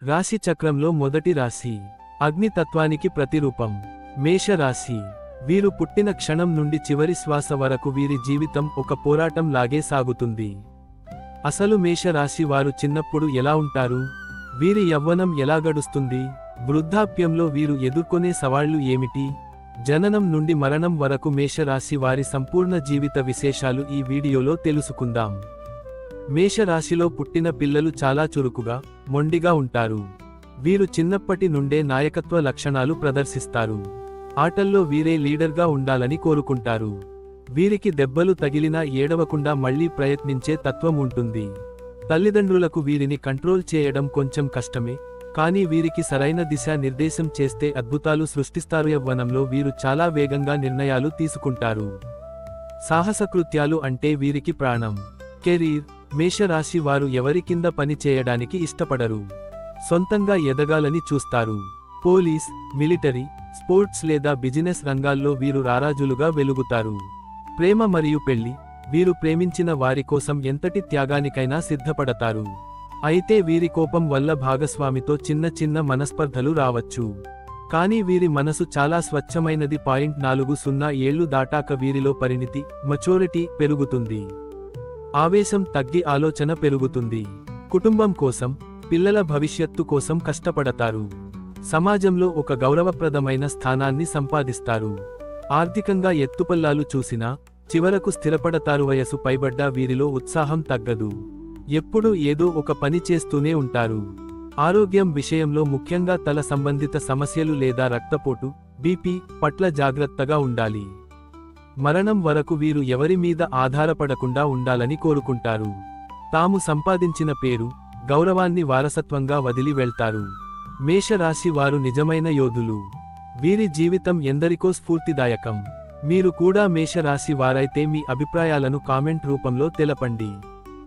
రాశి చక్రంలో మొదటి రాశి, అగ్నితత్వానికి ప్రతిరూపం, మేషరాశి. వీరు పుట్టిన క్షణం నుండి చివరి శ్వాస వరకు వీరి జీవితం ఒక పోరాటం లాగే సాగుతుంది. అసలు మేషరాశి వారు చిన్నప్పుడు ఎలా ఉంటారు? వీరి యవ్వనం ఎలా గడుస్తుంది? వృద్ధాప్యంలో వీరు ఎదుర్కొనే సవాళ్లు ఏమిటి? జననం నుండి మరణం వరకు మేషరాశి వారి సంపూర్ణ జీవిత విశేషాలు ఈ వీడియోలో తెలుసుకుందాం. మేషరాశిలో పుట్టిన పిల్లలు చాలా చురుకుగా, మొండిగా ఉంటారు. వీరు చిన్నప్పటి నుండే నాయకత్వ లక్షణాలు ప్రదర్శిస్తారు. ఆటల్లో వీరే లీడర్గా ఉండాలని కోరుకుంటారు. వీరికి దెబ్బలు తగిలినా ఏడవకుండా మళ్లీ ప్రయత్నించే తత్వం ఉంటుంది. తల్లిదండ్రులకు వీరిని కంట్రోల్ చేయడం కొంచెం కష్టమే, కానీ వీరికి సరైన దిశా నిర్దేశం చేస్తే అద్భుతాలు సృష్టిస్తారు. యవ్వనంలో వీరు చాలా వేగంగా నిర్ణయాలు తీసుకుంటారు. సాహసకృత్యాలు అంటే వీరికి ప్రాణం. కెరీర్. మేషరాశి వారు ఎవరి కింద పని చేయడానికి ఇష్టపడరు. సొంతంగా ఎదగాలని చూస్తారు. పోలీస్, మిలిటరీ, స్పోర్ట్స్ లేదా బిజినెస్ రంగాల్లో వీరు రారాజులుగా వెలుగుతారు. ప్రేమ మరియు పెళ్లి. వీరు ప్రేమించిన వారి కోసం ఎంతటి త్యాగానికైనా సిద్ధపడతారు. అయితే వీరి కోపం వల్ల భాగస్వామితో చిన్న చిన్న మనస్పర్ధలు రావచ్చు. కానీ వీరి మనసు చాలా స్వచ్ఛమైనది. 40 ఏళ్లు దాటాక వీరిలో పరిణితి, మచ్యూరిటీ పెరుగుతుంది. ఆవేశం తగ్గి ఆలోచన పెరుగుతుంది. కుటుంబం కోసం, పిల్లల భవిష్యత్తు కోసం కష్టపడతారు. సమాజంలో ఒక గౌరవప్రదమైన స్థానాన్ని సంపాదిస్తారు. ఆర్థికంగా ఎత్తుపల్లాలు చూసినా చివరకు స్థిరపడతారు. వయసు పైబడ్డా వీరిలో ఉత్సాహం తగ్గదు. ఎప్పుడూ ఏదో ఒక పని చేస్తూనే ఉంటారు. ఆరోగ్యం విషయంలో ముఖ్యంగా తల సంబంధిత సమస్యలు లేదా రక్తపోటు, బీపీ పట్ల జాగ్రత్తగా ఉండాలి. మరణం వరకు వీరు ఎవరి మీద ఆధారపడకుండా ఉండాలని కోరుకుంటారు. తాము సంపాదించిన పేరు, గౌరవాన్ని వారసత్వంగా వదిలి వెళ్తారు. మేషరాశి వారు నిజమైన యోధులు. వీరి జీవితం ఎందరికో స్ఫూర్తిదాయకం. మీరు కూడా మేషరాశి వారైతే మీ అభిప్రాయాలను కామెంట్ రూపంలో తెలపండి.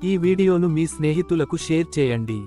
ఈ వీడియోను మీ స్నేహితులకు షేర్ చేయండి.